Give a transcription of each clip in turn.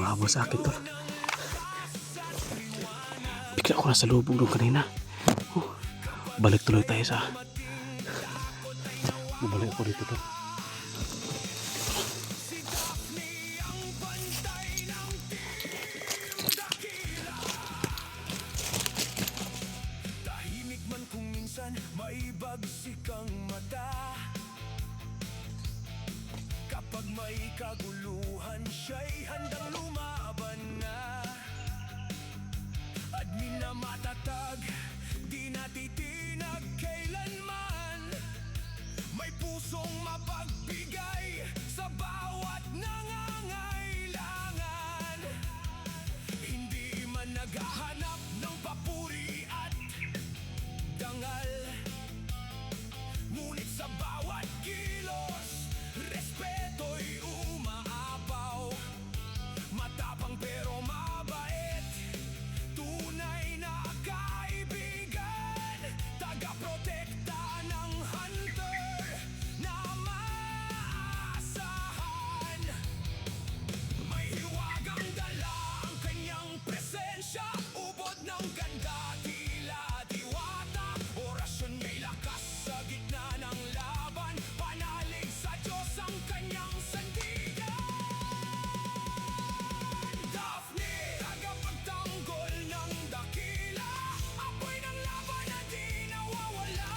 Mahabol sa akin tol. Bigla ako nasa lubog nung kanina. Balik tuloy tayo sa... Bumalik ako dito tol. Tahimik man kung minsan may bagsik ang mata. Kapag may kaguluhan, siya'y handang lumaban na. Admin na matatag, di natitinag kailanman. May pusong mapagbigay sa bawat nangangailangan. Hindi man naghahanap ng papuri at dangal, ngunit sa bawat kilos, respeto'y umaapaw. Matapang pero mabait, tunay na kaibigan, taga-protekta ng hunter na maasahan. May hiwagang dala ang kanyang presensya, ubod ng ganda, tila diwata. Orasyon may lakas sa gitna ng laban, panalig sa Diyos ang kanyang sandigan. Daphne, tagapagtanggol ng dakila, apoy ng laban na di nawawala.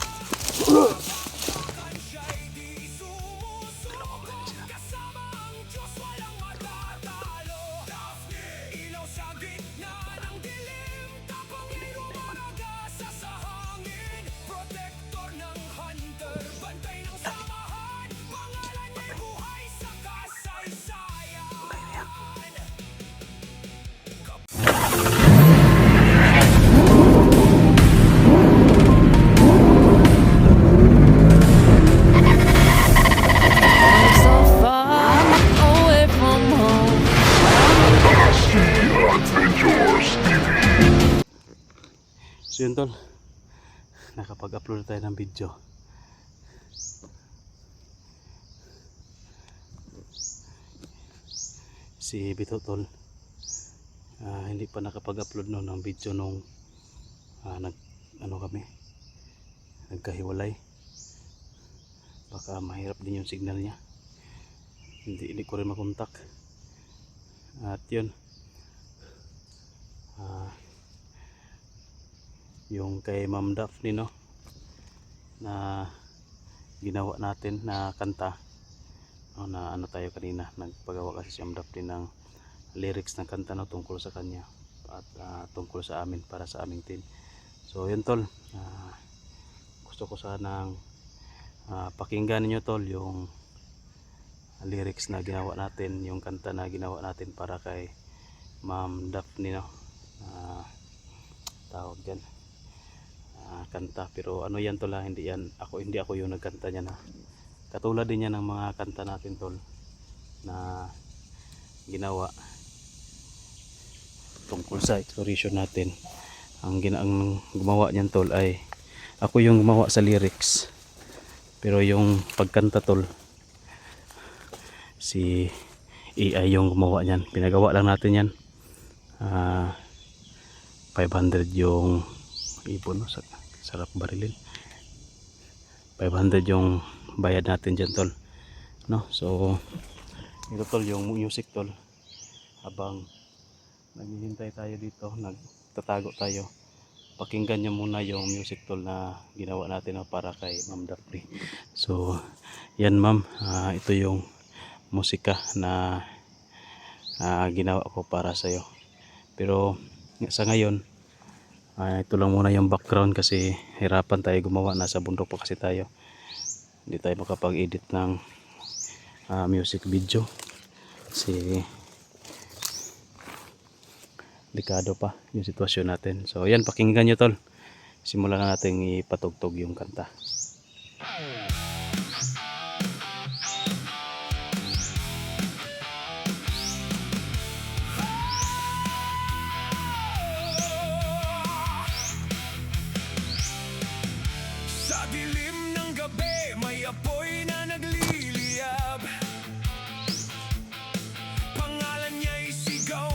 Bakit siya'y di sumusuko, kasama ang Diyos walang matatalo. Daphne, ilaw sa gitna ng dilim, tapangin rumagasa sa hangin. Protector ng hunter, bantay ng samahan, pangalan niya'y buhay sa kasaysayan. So far away from home. So yun tol, nakapag-upload tayo ng video. Si Bito tol, hindi pa nakapag-upload no ng video nung nagkahiwalay. Baka mahirap din yung signal niya, hindi ko rin makontak. At yun, yung kay Ma'am Daphne no, na ginawa natin na kanta no, na tayo kanina, nagpagawa kasi si Ma'am Daphne ng lyrics ng kanta no, tungkol sa kanya at tungkol sa amin, para sa aming team. So yun tol, gusto ko sanang pakinggan niyo tol yung lyrics na ginawa natin, yung kanta na ginawa natin para kay Ma'am Daphne no, tawag dyan kanta. Pero ano yan tol, hindi ako yung nagkanta niya na. Katulad din yan ng mga kanta natin tol na ginawa tungkol sa exploration natin. Ang gumawa niyan tol ay ako yung gumawa sa lyrics, pero yung pagkanta tol si AI yung gumawa niyan. Pinagawa lang natin yan. 500 yung ibon no, sarap barilin. 500 yung bayad natin dyan tol no. So ito tol yung music tol, habang naghihintay tayo dito, nagtatago tayo, pakinggan nyo muna yung music tol na ginawa natin no, para kay Ma'am Daphne. So yan ma'am, ito yung musika na ginawa ko para sa'yo. Pero sa ngayon, ito lang muna yung background kasi hirapan tayo gumawa, nasa bundok pa kasi tayo, hindi tayo makapag-edit ng music video kasi delikado pa yung sitwasyon natin. So yan, pakinggan nyo tol, simulan na natin ipatugtog yung kanta. Sa dilim ng gabi, may apoy na nagliliyab. Pangalan niya'y sigaw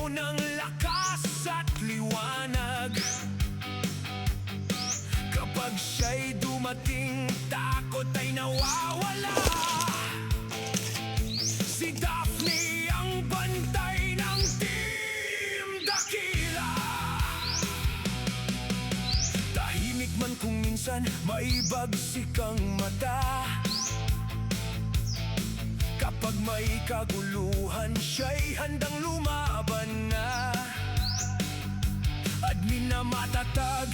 nawawala. Si Daphne ang bantay ng Team Dakila. Tahimik man kung minsan may bagsik ang mata. Kapag may kaguluhan, siya'y handang lumaban na. Admin na matatag,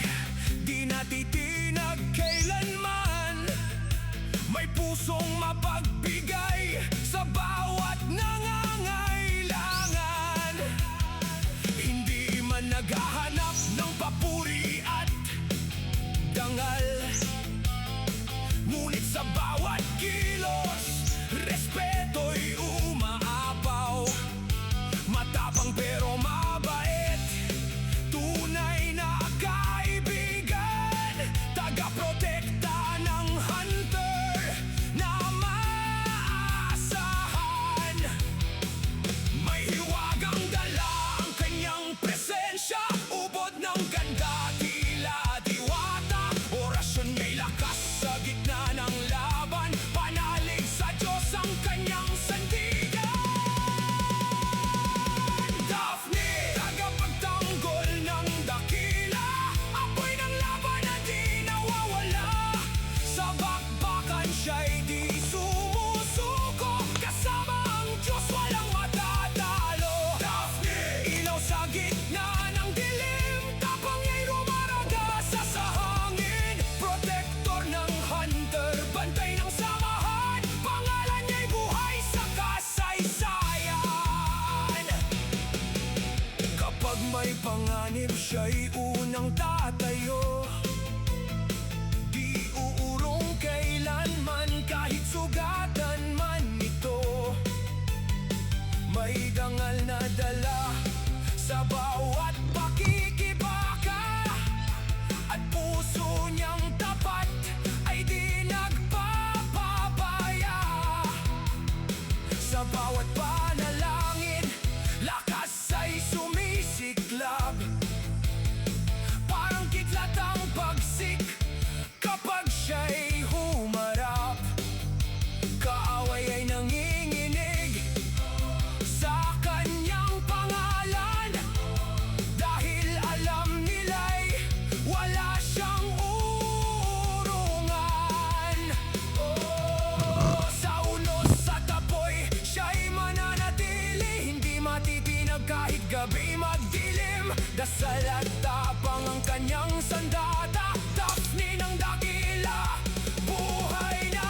di natitinag kailanman. May pusong mapagbigay sa bawat nangangailangan. Hindi man naghahanap ng papuri at dangal, ngunit sa bawat kilos, respeto'y umaapaw. Matapang pero mabait, tunay na kaibigan, taga-protekta ng hunter na maasahan. May hiwagang dala ang kanyang presensya, ubod ng ganda, tila diwata. Orasyon may lakas sa gitna ng laban, panalig sa Diyos ang kanyang sandigan. Daphne, tagapagtanggol ng dakila, apoy ng laban na di nawawala. Sa bakbakan siya'y di sumusuko, kasama ang Diyos walang matatalo. Daphne, ilaw sa gitna ng dilim, tapang niya'y rumaraga sa sahangin. Protector ng hunter, bantay ng samahan, pangalan niya'y buhay sa kasaysayan. Kapag may panganib, siya'y unang tatayo. Di uurong kailanman, kahit sugatan man ito. May dangal na dala sa bawat pakikibaka, at puso niyang tapat ay di nagpapabaya. Sa bawat panalangin, lakas ay sumisiklab. Parang kidlat ang pagsik kapag siya'y humarap. Kaaway ay nanginginig sa kanyang pangalan, dahil alam nila'y wala siyang uurungan. Sa unos at apoy, siya'y mananatili, hindi matitinag kahit gabi magdilim. Dasal at tapang ang kanyang sandata, Daphne ng dakila, buhay na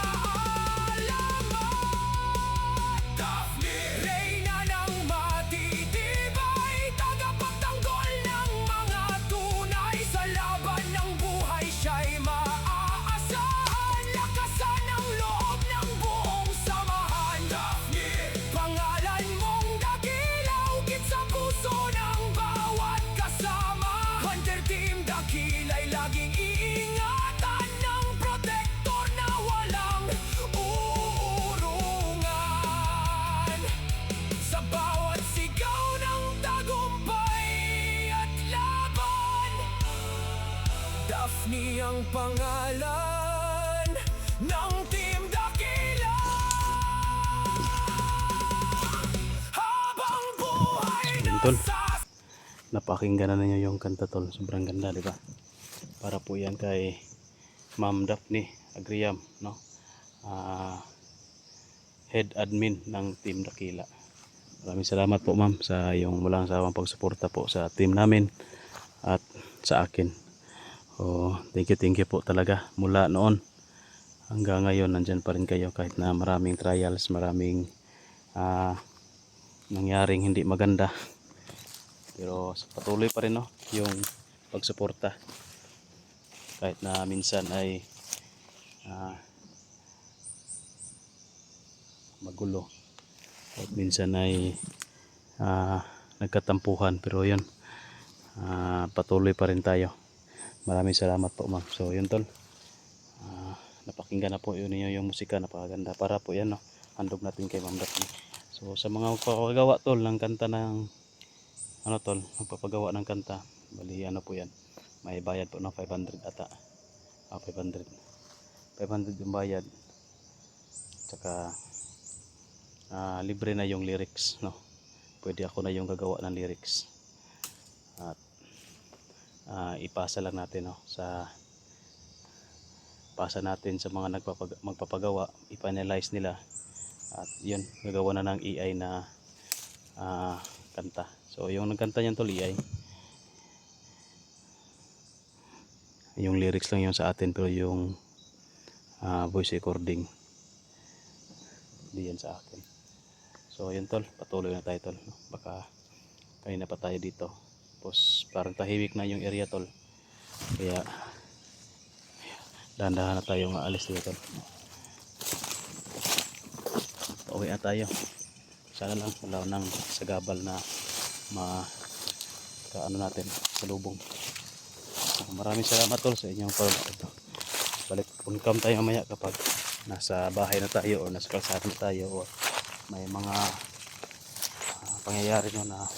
alamat. Daphne, reyna ng matitibay, tagapagtanggol ng mga tunay. Sa laban ng buhay siya'y maaasahan, lakasan ang loob ng buong samahan. Daphne, pangalan mong dakila, ukit sa puso ng bawat kasama. Hunter Team Dakila'y laging iingatan ng protector na walang uurungan. Sa bawat sigaw ng tagumpay at laban, Daphne ang pangalan ng Team Dakila. Habang buhay Tol, nasa napakinggan na ninyo yung kanta tol, sobrang ganda, di ba? Para po yan kay Ma'am Daphne Agriam, no? Head admin ng Team Dakila. Maraming salamat po ma'am sa iyong walang sawang pagsuporta po sa team namin at sa akin. Thank you po talaga. Mula noon hanggang ngayon nandyan pa rin kayo kahit na maraming trials, maraming nangyaring hindi maganda. Pero patuloy pa rin, no, yung pagsuporta. Kahit na minsan ay magulo. Kahit minsan ay nagkatampuhan, pero yun, patuloy pa rin tayo. Maraming salamat po ma'am. So yun tol, napakinggan na po yun ninyo yung musika, napakaganda. Para po yan, no, handog natin kay Ma'am Daphne. So sa mga magpapagawa tol ng kanta ng ano tol, magpapagawa ng kanta, bali ano po yan, may bayad po ng 500 ata. 500 yung bayad. Tsaka libre na yung lyrics, no? Pwede ako na yung gagawa ng lyrics. At ipasa lang natin, no, pasa natin sa mga magpapagawa, i-finalize nila. At yun, gagawa na ng AI na kanta. So yung nagkanta niyan tol, AI. Yung lyrics lang yung sa atin, pero yung voice recording di yan sa akin. So yun tol, patuloy na tayo tol, no? Baka kanina pa tayo dito, tapos parang tahimik na yung area tol, kaya dahan-dahan na tayo maalis dito tol. Pauwi na tayo, sana lang wala nang sagabal na kaano natin sa lubong. Maraming salamat tol sa inyong pag-ito. Balik uncam tayo mamaya kapag nasa bahay na tayo o nasa kalsada na tayo o may mga pangyayari no na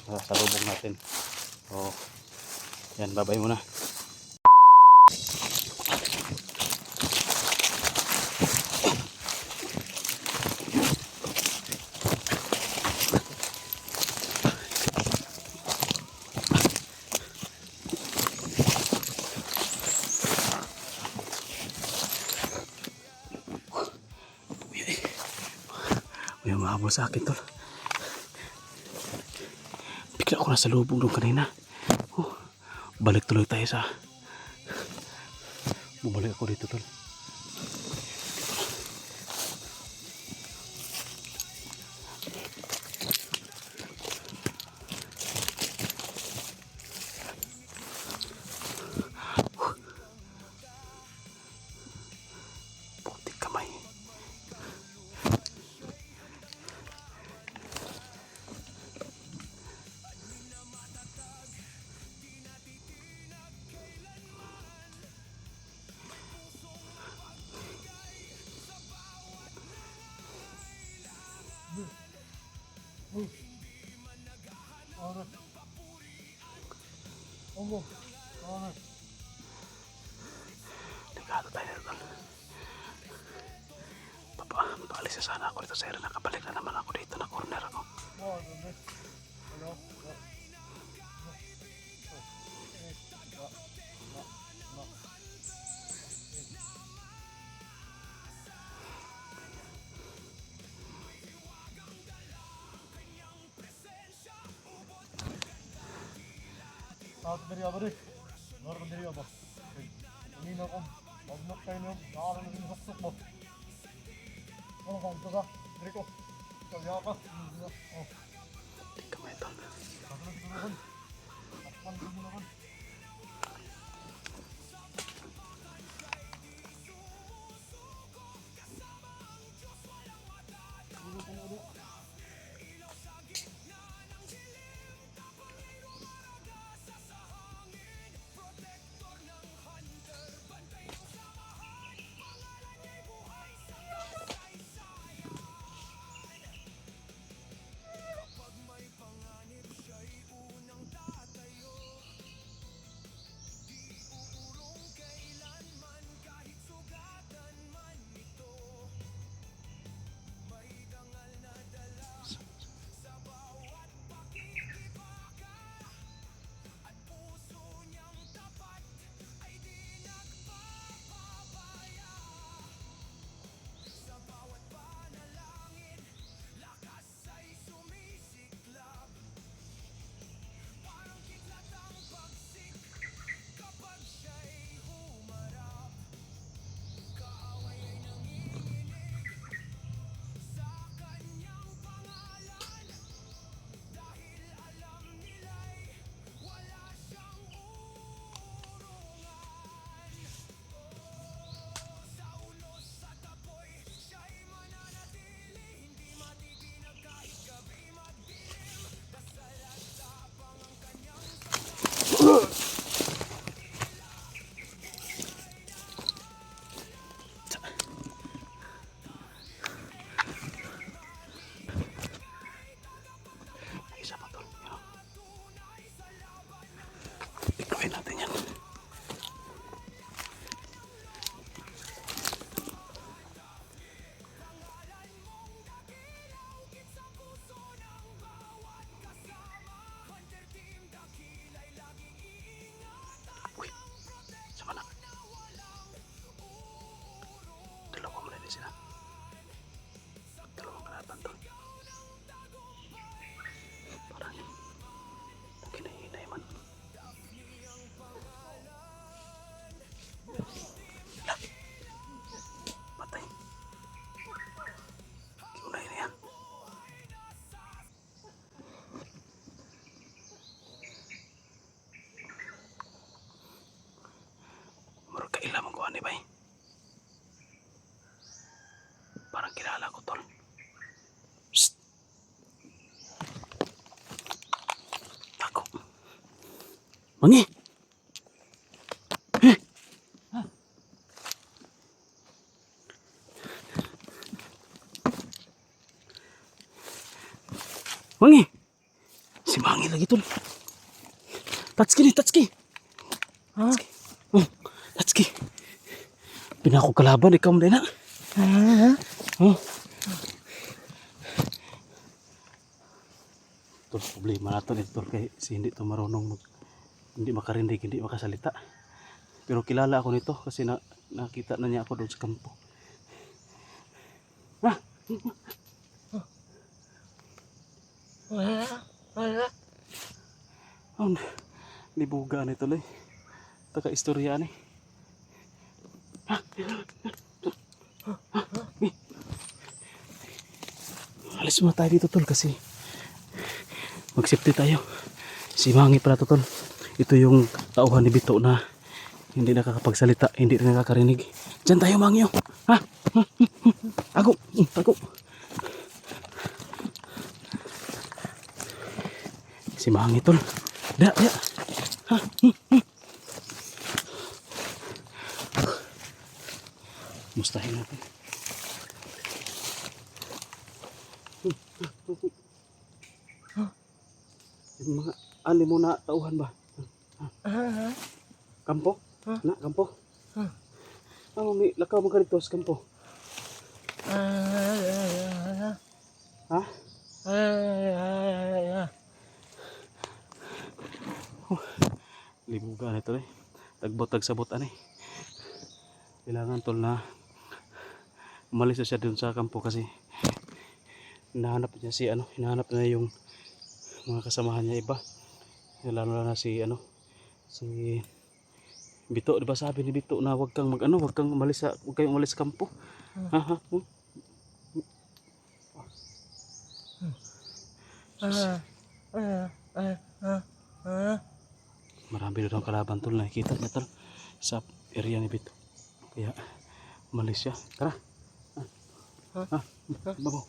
sa lubong natin. O yan, babay muna. May umahabol sa akin tol. Bigla ako nasa lubong doon kanina. Balik tuloy tayo sa bumalik ako dito tol. Putik kamay. Delikado tayo tol. Paalis na sana ako dito sir. Nakabalik na naman ako dito na corner ako. Saat dari apa deh? Luar dari apa? Ini nak om, nak kain om, nak orang ini sok mo. Oh, kamu tu kah? Dari ko. Kau ya apa? Oh, Putik kamay tol. apa lagi tu kan? Apa lagi tu kan? Wangi. Wangi. Si Mangi lagi tol. Tatski ni, Tatski. Ha? Oh, Tatski. Pinako kalaban ikaw mo din na. Oh. Tol, problema na to dito tol kay si hindi to marunong hindi makarindig, hindi makasalita. Pero kilala ako nito kasi nakita na niya ako doon sa kampo. Ah, oh, libuga ni tuloy. Taka istorya ni. Alis muna tayo dito tol kasi mag-safety tayo. Si Mangi pala to tol. Ito yung tauhan ni Bito na hindi nakakapagsalita, hindi rin nakakarinig. Diyan tayo Mangi oh. Ha? Ako, ako. Si Mangi tol. Da. Ha? Mustahin natin. Yung mga ani mo na tauhan ba? Kampo? Na, kampo? Ano, may lakaw mo ka dito sa kampo? Ha? Libuga na ito eh. Tagbot, tagsabot ani. Kailangan tol na umalis na siya dun sa kampo kasi hinahanap niya si ano, hinahanap niya yung mga kasamahan niya iba. Lalo na si ano, si Bito, di ba sabi ni Bito na wag kang mag ano, wag kang umalis sa, wag kayong umalis sa kampo. Ha? Marami doon ang kalaban tol, nakikita niya tol sa area ni Bito. Kaya umalis siya. Tara. Babaw.